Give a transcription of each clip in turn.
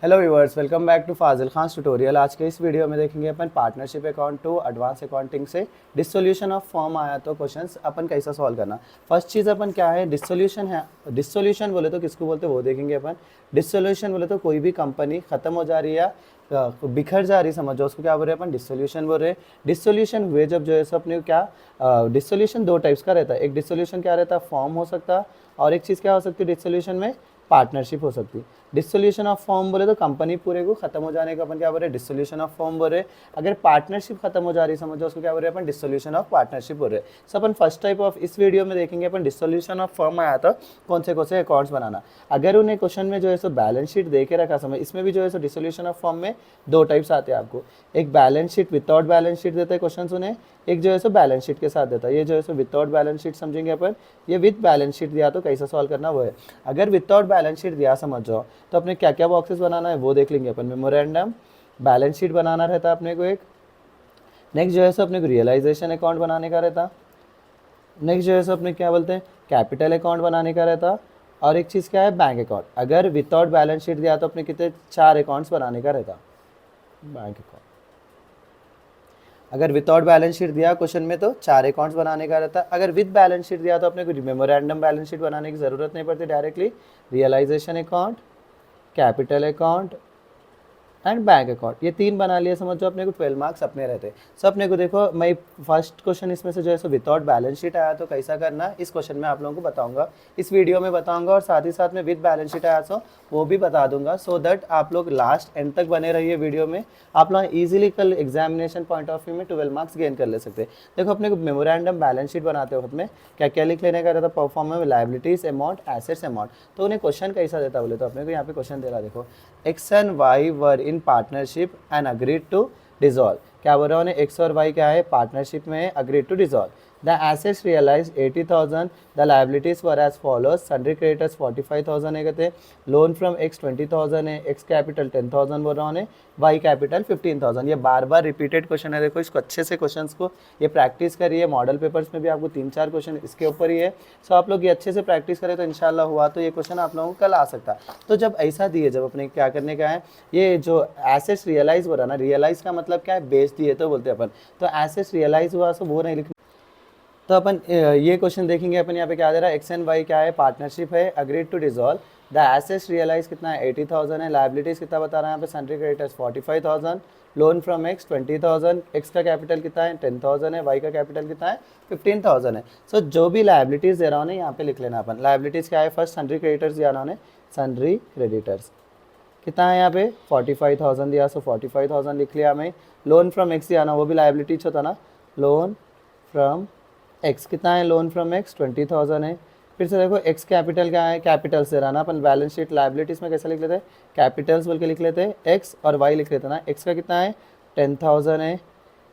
Hello viewers, welcome back to Fazil Khan tutorial. आज के इस वीडियो में देखेंगे अपन partnership account to advance accounting से डिसोल्यूशन ऑफ फॉर्म आया तो क्वेश्चंस अपन कैसा सॉल्व करना। फर्स्ट चीज़ अपन क्या है, डिसोल्यूशन है। डिसोल्यूशन बोले तो किसको बोलते हैं वो देखेंगे अपन। डिसोल्यूशन बोले तो कोई भी कंपनी खत्म हो जा रही है या बिखर जा रही, समझो उसको क्या बोल रहे हैं अपन, डिसोल्यूशन बोल रहे हैं। डिसोल्यूशन हुए जब जो है सो अपने क्या, डिसोल्यूशन दो टाइप्स का रहता है। एक डिसोल्यूशन क्या रहता है, फॉर्म हो सकता है, और एक चीज़ क्या हो सकती है डिसोल्यूशन में, पार्टनरशिप हो सकती है। डिसोल्यूशन ऑफ फॉर्म बोले तो कंपनी पूरे को खत्म हो जाने का अपन क्या बोल रहे हैं, डिसोल्यूशन ऑफ फॉर्म बोल रहे हैं। अगर पार्टनरशिप खत्म हो जा रही समझो उसको क्या बोल रहे हैं अपन, डिसोल्यूशन ऑफ पार्टनरशिप बोल रहे हैं। सो अपन फर्स्ट टाइप ऑफ इस वीडियो में देखेंगे अपन डिसोल्यूशन ऑफ फॉर्म आया था कौन से अकाउंट्स बनाना। अगर उन्हें क्वेश्चन में जो है सो बैलेंस शीट दे के रखा समझ, इसमें भी जो है सो डिसोल्यूशन ऑफ फॉर्म में दो टाइप्स आते हैं आपको। एक balance sheet without balance sheet देते हैं क्वेश्चन उन्हें, एक जो है सो बैलेंस शीट के साथ देता है। ये जो है सो विदाउट बैलेंस शीट समझेंगे अपन, ये विद बैलेंस शीट दिया तो कैसा सॉल्व करना वो है। अगर विदाउट बैलेंस शीट दिया समझ जाओ तो अपने क्या क्या बॉक्सेस बनाना है वो देख लेंगे अपन। मेमोरेंडम, बैलेंस शीट बनाना रहता है अपने को एक। नेक्स्ट जो है सो अपने को रियलाइजेशन अकाउंट बनाने का रहता। नेक्स्ट जो है सो अपने क्या बोलते हैं, कैपिटल अकाउंट बनाने का रहता। और एक चीज़ क्या है, बैंक अकाउंट। अगर विदाउट बैलेंस शीट दिया तो अपने कितने, 4 अकाउंट्स बनाने का रहता। बैंक अकाउंट अगर विदाउट बैलेंस शीट दिया क्वेश्चन में तो 4 अकाउंट्स बनाने का रहता। अगर विद बैलेंस शीट दिया तो अपने को मेमोरेंडम बैलेंस शीट बनाने की ज़रूरत नहीं पड़ती, directly realisation account, capital account and bank account, ये 3 बना लिए समझो अपने को 12 मार्क्स अपने रहते। सो अपने को देखो, मैं फर्स्ट क्वेश्चन इसमें से जो है सो विदाउट बैलेंस शीट आया तो कैसा करना, इस क्वेश्चन में आप लोगों को बताऊंगा, इस वीडियो में बताऊंगा। और साथ ही साथ में विद बैलेंस शीट आया तो वो भी बता दूंगा, सो दैट आप लोग लास्ट एंड तक बने रहिए वीडियो में। आप लोग ईजिली कल एग्जामिनेशन पॉइंट ऑफ व्यू में 12 मार्क्स गेन कर ले सकते हैं। देखो अपने को मेमोरेंडम बैलेंस शीट बनाते वक्त में क्या क्या लिख लेने का रहता, performance, liabilities amount, assets amount. तो उन्हें क्वेश्चन कैसा देता बोले तो अपने को यहाँ पे क्वेश्चन दे रहा, देखो X and Y were in partnership and agreed to dissolve. क्या बोल रहा है उन्हें, एक्स और वाई क्या है, पार्टनरशिप में है, agreed to dissolve. The assets realise 80,000, the liabilities were as follows, sundry creditors 45,000 है कहते, लोन फ्रॉम एक्स 20,000 है, एक्स कैपिटल 10,000 बोल रहा हूँ, वाई कैपिटल 15,000। ये बार बार रिपीटेड क्वेश्चन है, देखो इसको अच्छे से क्वेश्चन को ये प्रैक्टिस करिए। मॉडल पेपर्स में भी आपको 3-4 क्वेश्चन इसके ऊपर ही है। सो आप लोग ये अच्छे से प्रैक्टिस करें तो इंशाल्लाह हुआ तो ये क्वेश्चन आप लोगों को कल आ सकता है। तो जब ऐसा दिए, जब अपने क्या करने का है, ये जो एसेट्स रियलाइज हो रहा ना, रियलाइज का मतलब क्या है, बेच दिए तो बोलते हैं अपन। तो एसेट्स रियलाइज हुआ सो वो नहीं लिखना। तो अपन ये क्वेश्चन देखेंगे अपन, यहाँ पे क्या दे रहा है, एक्स एंड वाई क्या है, पार्टनरशिप है, agreed to dissolve. The assets realise कितना है, 80,000 है, लायबिलिटीज कितना बता रहा है यहाँ पे, sundry creditors 45,000, loan from x 20,000, x का कैपिटल कितना है 10,000 है, वाई का कैपिटल कितना है 15,000 है। सो जो भी लायबिलिटीज दे रहा हूँ यहाँ पे लिख लेना अपन। लायबिलिटीज क्या है, फर्स्ट सन्ड्री क्रेडिटर्स दिया ना, सन्ड्री क्रेडिटर्स कितना है यहाँ पे 45,000 दिया, सो 45,000 लिख लिया मैं। लोन फ्रॉम एक्स दिया ना, वो भी लायबिलिटीज होता ना, लोन फ्रॉम एक्स कितना है, लोन फ्रॉम एक्स 20,000 है। फिर से देखो एक्स कैपिटल क्या है, कैपिटल से रहना अपन, बैलेंस शीट लायबिलिटीज में कैसे लिख लेते हैं, कैपिटल्स बोल के लिख लेते हैं, एक्स और वाई लिख लेते हैं ना। एक्स का कितना है 10,000 है,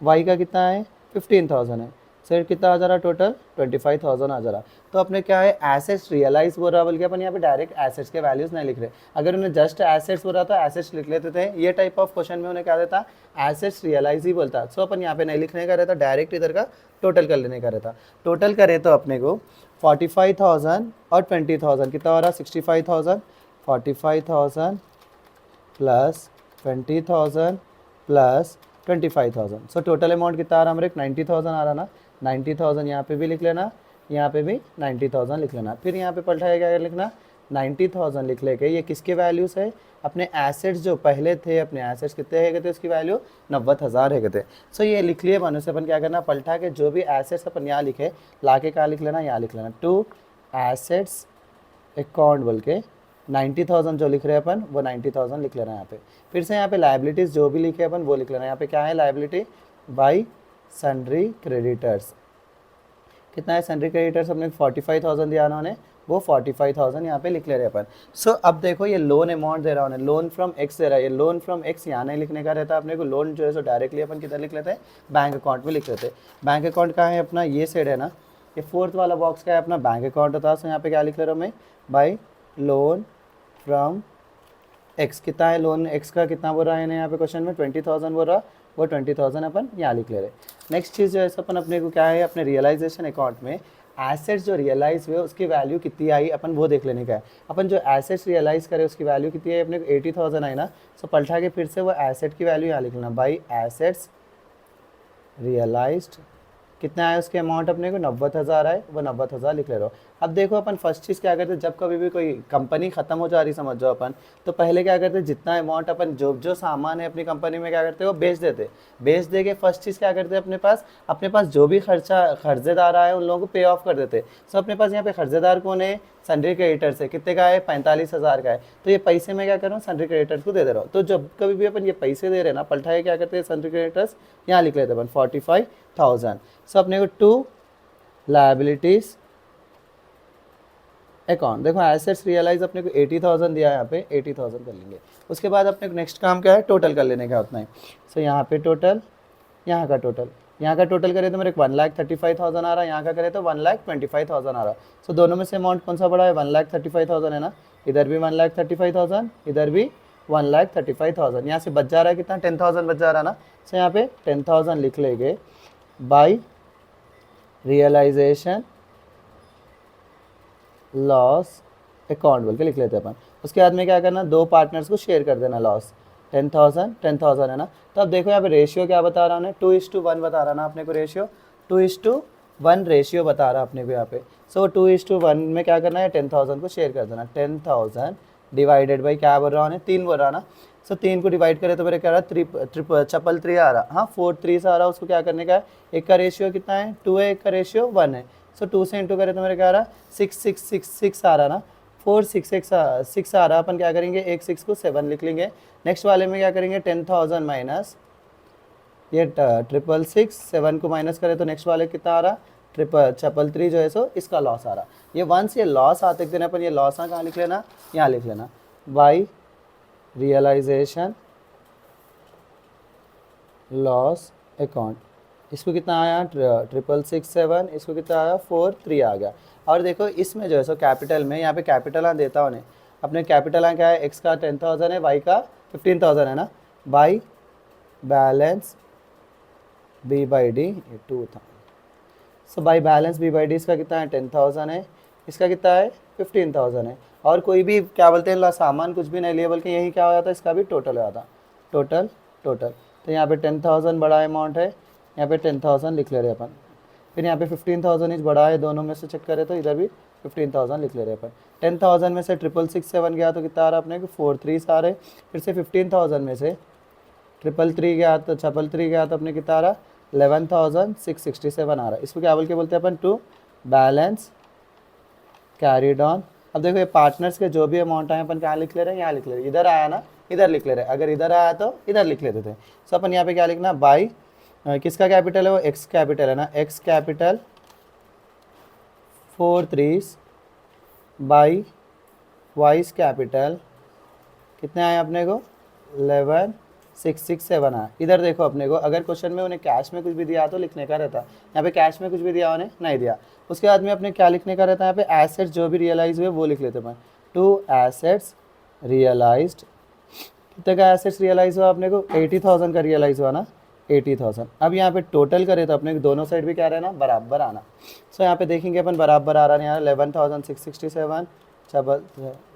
वाई का कितना है 15,000 है। सर कितना आ जा रहा टोटल 25,000 आ जा रहा। तो अपने क्या है, एसेट्स रियलाइज हो रहा बोल के अपन यहाँ पे डायरेक्ट एसेट्स के वैल्यूज नहीं लिख रहे। अगर उन्हें जस्ट एसेट्स हो रहा तो एसेट्स लिख लेते थे। ये टाइप ऑफ क्वेश्चन में उन्हें क्या देता, एसेट्स रियलाइज ही बोलता। सो अपन यहाँ पे नहीं लिखने का रहता, डायरेक्ट इधर का टोटल कर लेने का रहता। टोटल करे तो अपने को 45,000 और 20,000 कितना हो रहा, 65,000, 45,000 plus 20,000 plus 25,000। So total amount कितना आ रहा हमारे, 90,000 आ रहा ना। 90,000 यहाँ पे भी लिख लेना, यहाँ पे भी 90,000 लिख लेना। फिर यहाँ पे पलटा क्या लिखना, 90,000 लिख लेके ये किसके वैल्यूज है, अपने एसेट्स जो पहले थे, अपने एसेट्स कितने है कहते, उसकी वैल्यू 90,000 है कहते। सो ये लिख लिए मनु से अपन क्या करना, पलटा के जो भी एसेट्स अपन यहाँ लिखे ला के कहाँ लिख लेना, यहाँ लिख लेना, टू एसेट्स अकाउंट बोल के 90,000 जो लिख रहे हैं अपन वो 90,000 लिख लेना यहाँ पे। फिर से यहाँ पे लायबिलिटीज़ जो भी लिखे अपन वो लिख लेना। यहाँ पे क्या है, लायबिलिटी बाई सन्ड्री क्रेडिटर्स कितना है, सन्ड्री क्रेडिटर्स अपने 45,000 दिया उन्होंने, वो 45,000 यहाँ पे लिख ले रहे अपन। सो अब देखो ये लोन अमाउंट दे रहा उन्हें, लोन फ्रॉम एक्स दे रहा है, ये लोन फ्रॉम एक्स यहाँ नहीं लिखने का रहता अपने को। लोन जो है सो डायरेक्टली अपन किधर लिख लेते हैं, बैंक अकाउंट में लिख लेते हैं। बैंक अकाउंट का है अपना, ये साइड है ना, ये फोर्थ वाला बॉक्स का है अपना बैंक अकाउंट होता है। सो यहाँ पे क्या लिख ले रहा हूँ मैं, बाई लोन फ्रॉम एक्स कितना है, लोन एक्स का कितना बोल रहा है यहाँ पे क्वेश्चन में 20,000 बोल रहा, वो 20,000 अपन यहाँ लिख ले रहे। नेक्स्ट चीज़ जो है अपन अपने को क्या है, अपने रियलाइजेशन अकाउंट में एसेट्स जो रियलाइज हुए उसकी वैल्यू कितनी आई अपन वो देख लेने का है। अपन जो एसेट्स रियलाइज करे उसकी वैल्यू कितनी आई अपने को 80,000 आई ना, सो पलटा के फिर से वो एसेट की वैल्यू यहाँ लिख लेना, बाई एसेट्स रियलाइज्ड कितना आया उसके अमाउंट अपने को 90,000 आए, वो 90,000 लिख ले रहा हो। अब देखो अपन फर्स्ट चीज़ क्या करते हैं, जब कभी भी कोई कंपनी खत्म हो जा रही समझ जाओ अपन, तो पहले क्या करते हैं जितना अमाउंट अपन जो जो सामान है अपनी कंपनी में क्या करते हैं वो बेच देते, बेच दे के फर्स्ट चीज़ क्या करते हैं अपने पास जो भी कर्जेदार आए उन लोगों को पे ऑफ कर देते। सो अपने पास यहाँ पे कर्जेदार कौन है, सन्ड्री क्रेडिटर्स है, कितने का है 45,000 का है, तो ये पैसे मैं क्या कर रहा हूँ सन्ड्री क्रेडिटर्स को दे दे रहा हूँ। तो जब कभी भी अपन ये पैसे दे रहे हैं ना पलटाए क्या करते हैं सन्ड्री क्रेडिटर्स यहाँ लिख लेते हैं अपन 45,000। सो अपने को टू लायबिलिटीज अकाउंट, देखो एसेट्स रियलाइज अपने को 80,000 दिया है, यहाँ पे 80,000 कर लेंगे। उसके बाद अपने को नेक्स्ट काम क्या है, टोटल कर लेने का उतना ही। सो यहाँ पे टोटल, यहाँ का टोटल करें तो मेरे को 1,35,000 आ रहा है, यहाँ का करें तो 1,25,000 आ रहा है। सो दोनों में से अमाउंट कौन सा बड़ा है, 1,35,000 है ना, इधर भी 1,35,000, इधर भी 1,35,000, यहाँ से बच जा रहा है कितना 10,000 बच जा रहा है ना। सो यहाँ पे 10,000 लिख लेंगे बाई रियलाइजेशन लॉस अकाउंट बोल के लिख लेते हैं अपन। उसके बाद में क्या करना, दो पार्टनर्स को शेयर कर देना लॉस, 10,000 है ना। तो अब देखो यहाँ पे रेशियो क्या बता रहा है, 2:1 बता रहा ना अपने को, रेशियो 2:1 रेशियो बता रहा अपने को यहाँ पे। सो 2:1 में क्या करना है 10,000 को शेयर कर देना, 10,000 डिवाइडेड बाई क्या बोल रहा है 3 बोल रहा ना। सो 3 को डिवाइड करें तो मेरे क्या रहा ट्रिपल 3 आ रहा, हाँ 4 3 से आ रहा, उसको क्या करने का है, एक का रेशियो कितना है 2 है, एक का रेशियो 1 है। सो 2 से इंटू करें तो मेरे क्या आ रहा 6 आ रहा ना, 4 6 आ रहा, अपन क्या करेंगे एक 6 को 7 लिख लेंगे। नेक्स्ट वाले में क्या करेंगे 10,000 माइनस ये 666, 7 को माइनस करें तो नेक्स्ट वाले कितना आ रहा 333 जो है सो इसका लॉस आ रहा। ये वंस ये लॉस आते दिन अपन ये लॉस कहाँ लिख लेना, यहाँ लिख लेना बाई रियलाइजेशन लॉस अकाउंट। इसको कितना आया 666, इसको कितना आया 43 आ गया। और देखो इसमें जो है सो कैपिटल में यहाँ पे कैपिटल देता हूँ अपने कैपिटल क्या है, एक्स का 10,000 है, वाई का 15,000 है ना, by balance B by D 2 था। So by balance B by D इसका कितना है 10,000 है, इसका कितना है 15,000 है। और कोई भी क्या बोलते हैं सामान कुछ भी नहीं लिए बल्कि यही क्या हो जाता है इसका भी टोटल हो जाता, टोटल। तो यहाँ पे 10,000 बड़ा अमाउंट है, यहाँ पे 10,000 लिख ले रहे अपन। फिर यहाँ पे 15,000 इज बड़ा है, दोनों में से चेक करें तो इधर भी 15,000 लिख ले रहे अपन। 10,000 में से 666 गया तो कितना आ रहा अपने को 43 आ रहे। फिर से 15,000 में से 333 गया तो 333 गया तो अपने कितना आ रहा 11,667 आ रहा। इसको क्या बोलते हैं अपन टू बैलेंस कैरीड ऑन। अब देखो ये पार्टनर्स के जो भी अमाउंट आए अपन क्या लिख ले रहे हैं, यहाँ लिख ले रहे हैं, इधर आया ना इधर लिख ले रहे हैं, अगर इधर आया तो इधर लिख लेते थे। सो अपन यहाँ पे क्या लिखना बाई किसका कैपिटल है वो एक्स कैपिटल है ना, x capital 43 by vice capital कितने आए अपने को 11,667 आया। इधर देखो अपने को अगर क्वेश्चन में उन्हें कैश में कुछ भी दिया तो लिखने का रहता, यहाँ पे कैश में कुछ भी दिया उन्हें नहीं दिया। उसके बाद में अपने क्या लिखने का रहता है, यहाँ पे एसेट्स जो भी रियलाइज हुए वो लिख लेते हैं। टू एसेट्स रियलाइज्ड, कितने का एसेट्स रियलाइज हुआ अपने को 80,000 का रियलाइज हुआ ना 80,000। अब यहाँ पे टोटल करें तो अपने दोनों साइड भी क्या रहना बराबर आना। सो यहाँ पे देखेंगे अपन बराबर आ रहा है, यहाँ 11,667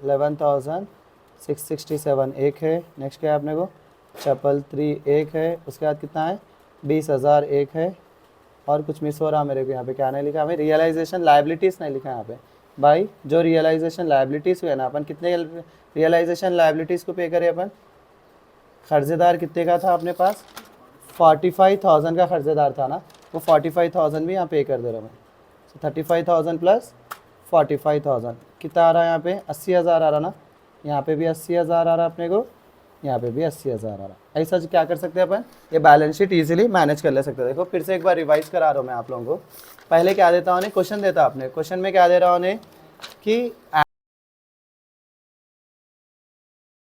11,667 एक है। नेक्स्ट क्या है अपने को 333 एक है। उसके बाद कितना है 20,000 एक है। और कुछ मिस हो रहा मेरे को, यहाँ पे क्या नहीं लिखा हमें, रियलाइजेशन लायबिलिटीज़ नहीं लिखा यहाँ पे भाई। जो रियलाइजेशन लायबिलिटीज़ हुए ना अपन कितने रियलाइजेशन लायबिलिटीज़ को पे करें अपन, कर्जेदार कितने का था अपने पास 45,000 का कर्जेदार था ना, वो 45,000 भी यहाँ पे कर दे रहा हूँ मैं। सो 35,000 प्लस 45,000 कितना आ रहा है यहाँ पे 80,000 आ रहा ना, यहाँ पे भी 80,000 आ रहा अपने को, यहाँ पे भी 80,000 आ रहा। ऐसा क्या कर सकते हैं अपन, ये बैलेंस शीट इजीली मैनेज कर ले सकते हैं। देखो फिर से एक बार रिवाइज करा रहा हूँ मैं आप लोगों को। पहले क्या देता हूँ क्वेश्चन देता आपने, क्वेश्चन में क्या दे रहा हूँ कि